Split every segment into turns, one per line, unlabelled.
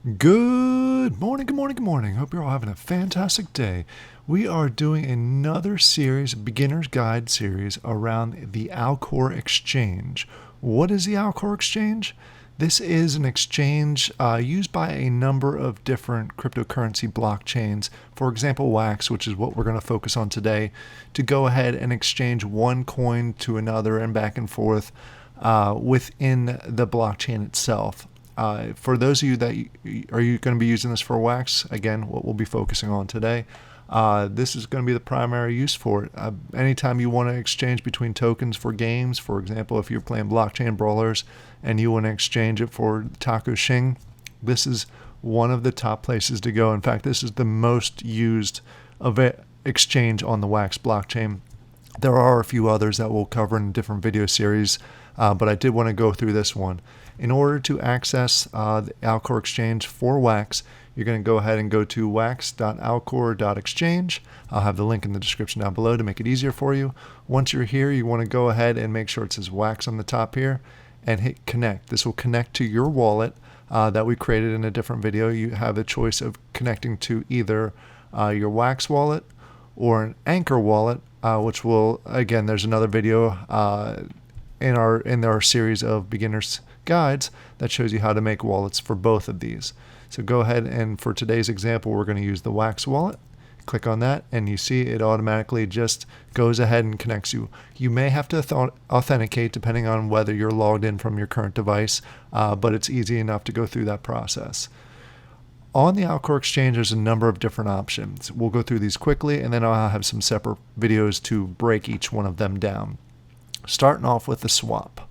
Good morning, good morning, good morning. Hope you're all having a fantastic day. We are doing another series, beginner's guide series, around the Alcor Exchange. What is the Alcor Exchange? This is an exchange used by a number of different cryptocurrency blockchains, for example, Wax, which is what we're going to focus on today, to go ahead and exchange one coin to another and back and forth within the blockchain itself. For those of you that are you going to be using this for Wax, again, what we'll be focusing on today, this is going to be the primary use for it. Anytime you want to exchange between tokens for games, for example, if you're playing blockchain brawlers and you want to exchange it for Taco Shing, this is one of the top places to go. In fact, this is the most used exchange on the Wax blockchain. There are a few others that we'll cover in different video series, but I did want to go through this one. In order to access the Alcor Exchange for Wax, you're going to go ahead and go to wax.alcor.exchange. I'll have the link in the description down below to make it easier for you. Once you're here, you want to go ahead and make sure it says Wax on the top here and hit connect. This will connect to your wallet that we created in a different video. You have a choice of connecting to either your Wax wallet or an Anchor wallet, which will, again, there's another video in our series of beginners guides that shows you how to make wallets for both of these. So go ahead, and for today's example, we're going to use the Wax wallet. Click on that and you see it automatically just goes ahead and connects you. You may have to authenticate depending on whether you're logged in from your current device, but it's easy enough to go through that process. On the Alcor Exchange, there's a number of different options. We'll go through these quickly, and then I'll have some separate videos to break each one of them down. Starting off with the swap.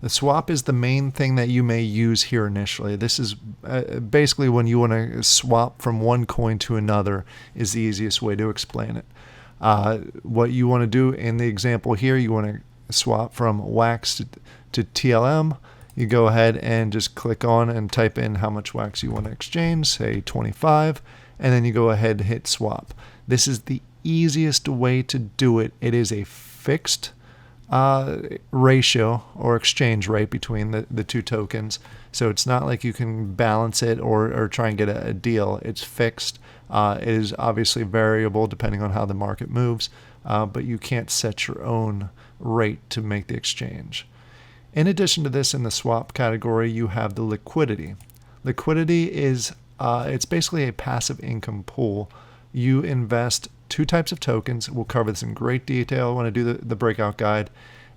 The swap is the main thing that you may use here initially. This is basically when you want to swap from one coin to another is the easiest way to explain it. What you want to do in the example here, you want to swap from Wax to TLM. You go ahead and just click on and type in how much Wax you want to exchange, say 25, and then you go ahead and hit swap. This is the easiest way to do it. It is a fixed ratio or exchange rate between the two tokens. So it's not like you can balance it or try and get a deal. It's fixed. It is obviously variable depending on how the market moves, but you can't set your own rate to make the exchange. In addition to this, in the swap category, you have the liquidity. Liquidity is it's basically a passive income pool. You invest two types of tokens. We'll cover this in great detail when I do the breakout guide,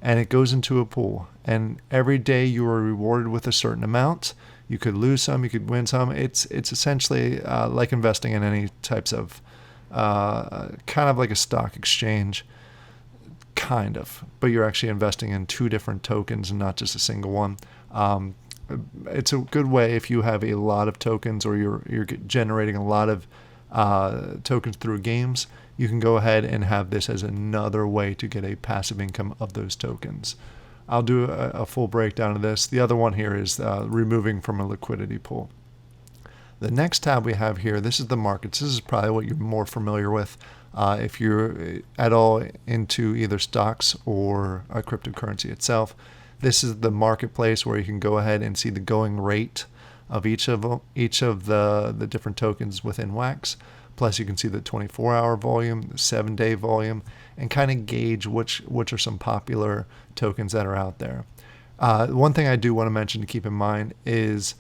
and it goes into a pool. And every day you are rewarded with a certain amount. You could lose some, you could win some. It's essentially like investing in any types of kind of like a stock exchange, kind of, but you're actually investing in two different tokens and not just a single one. It's a good way if you have a lot of tokens or you're generating a lot of tokens through games. You can go ahead and have this as another way to get a passive income of those tokens. I'll do a full breakdown of this. The other one here is removing from a liquidity pool. The next tab we have here, this is the markets. This is probably what you're more familiar with if you're at all into either stocks or a cryptocurrency itself. This is the marketplace where you can go ahead and see the going rate of each of the different tokens within Wax. Plus you can see the 24-hour volume, the 7-day volume, and kind of gauge which are some popular tokens that are out there. One thing I do want to mention to keep in mind is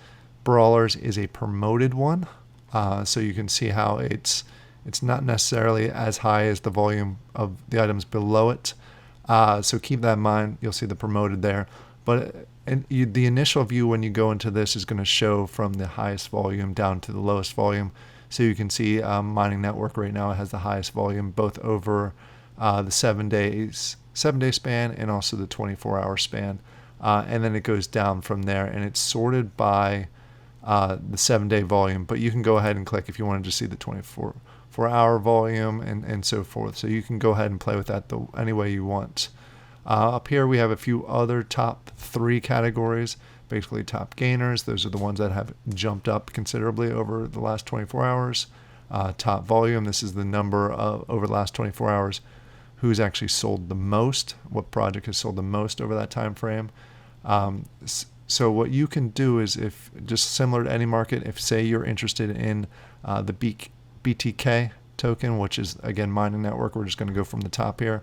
Brawlers is a promoted one, so you can see how it's not necessarily as high as the volume of the items below it. So keep that in mind. You'll see the promoted there, but the initial view when you go into this is going to show from the highest volume down to the lowest volume. So you can see Mining Network right now has the highest volume both over the 7-day span and also the 24-hour span, and then it goes down from there, and it's sorted by the 7-day volume. But you can go ahead and click if you wanted to see the 24-hour volume and so forth. So you can go ahead and play with that any way you want. Up here we have a few other top 3 categories. Basically top gainers, those are the ones that have jumped up considerably over the last 24 hours. Top volume, this is the number over the last 24 hours who's actually sold the most, what project has sold the most over that time frame. So what you can do is, if just similar to any market, if say you're interested in the BTK token, which is again mining network, we're just going to go from the top here.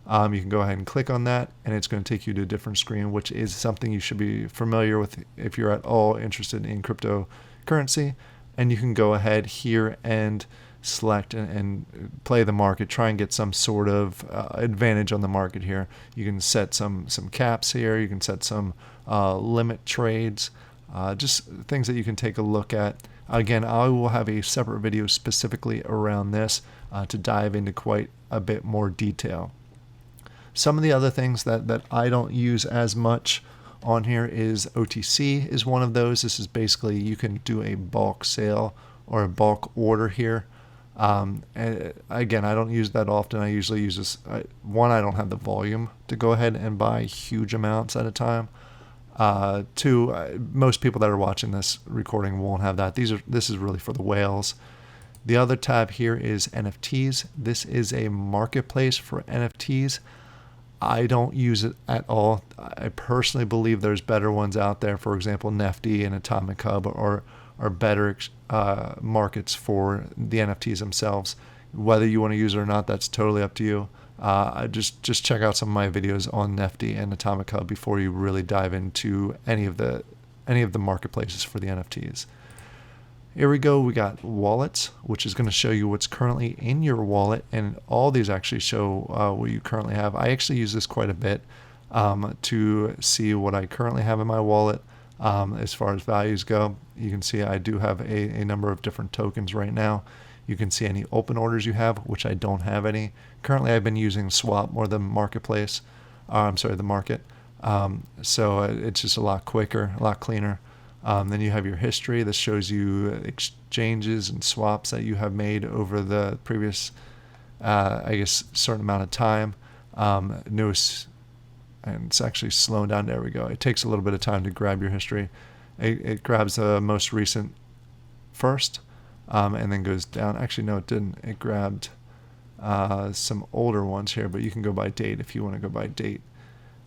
You can go ahead and click on that, and it's going to take you to a different screen, which is something you should be familiar with if you're at all interested in cryptocurrency. And you can go ahead here and select and play the market, try and get some sort of advantage on the market here. You can set some caps here, you can set some limit trades, just things that you can take a look at. Again, I will have a separate video specifically around this to dive into quite a bit more detail. Some of the other things that I don't use as much on here is OTC is one of those. This is basically, you can do a bulk sale or a bulk order here. And again, I don't use that often. I usually use this. One, I don't have the volume to go ahead and buy huge amounts at a time. Two, most people that are watching this recording won't have that. This is really for the whales. The other tab here is NFTs. This is a marketplace for NFTs. I don't use it at all. I personally believe there's better ones out there. For example, Nifty and Atomic Hub are better markets for the NFTs themselves. Whether you want to use it or not, that's totally up to you. Just check out some of my videos on Nifty and Atomic Hub before you really dive into any of the marketplaces for the NFTs. Here we go. We got wallets, which is going to show you what's currently in your wallet, and all these actually show what you currently have. I actually use this quite a bit to see what I currently have in my wallet. As far as values go, you can see I do have a number of different tokens right now. You can see any open orders you have, which I don't have any. Currently, I've been using Swap more than Marketplace. The market. So it's just a lot quicker, a lot cleaner. Then you have your history. This shows you exchanges and swaps that you have made over the previous, certain amount of time. Notice, and it's actually slowing down. There we go. It takes a little bit of time to grab your history. It grabs the most recent first, and then goes down. Actually, no, it didn't. It grabbed some older ones here, but you can go by date if you want to go by date.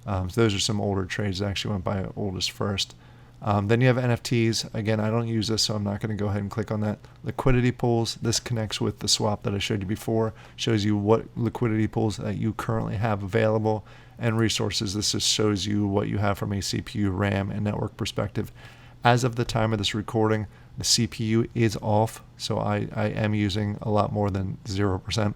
So those are some older trades that actually went by oldest first. Then you have NFTs. Again, I don't use this, so I'm not going to go ahead and click on that. Liquidity pools. This connects with the swap that I showed you before. Shows you what liquidity pools that you currently have available. And resources. This just shows you what you have from a CPU, RAM, and network perspective. As of the time of this recording, the CPU is off, so I am using a lot more than 0%.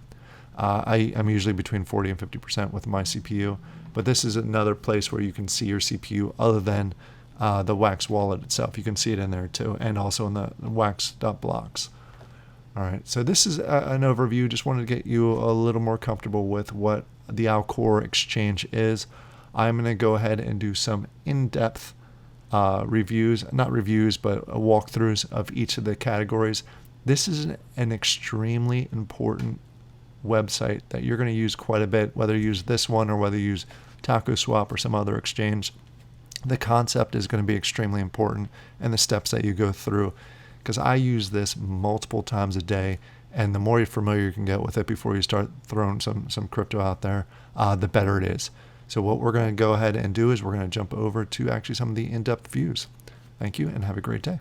I'm usually between 40 and 50% with my CPU. But this is another place where you can see your CPU other than the Wax wallet itself. You can see it in there too, and also in the wax.blocks. All right, so this is an overview. Just wanted to get you a little more comfortable with what the Alcor Exchange is. I'm going to go ahead and do some in-depth reviews, not reviews, but walkthroughs of each of the categories. This is an extremely important website that you're going to use quite a bit, whether you use this one or whether you use Taco Swap or some other exchange. The concept is going to be extremely important, and the steps that you go through, because I use this multiple times a day, and the more familiar you can get with it before you start throwing some crypto out there, the better it is. So what we're going to go ahead and do is we're going to jump over to actually some of the in-depth views. Thank you, and have a great day.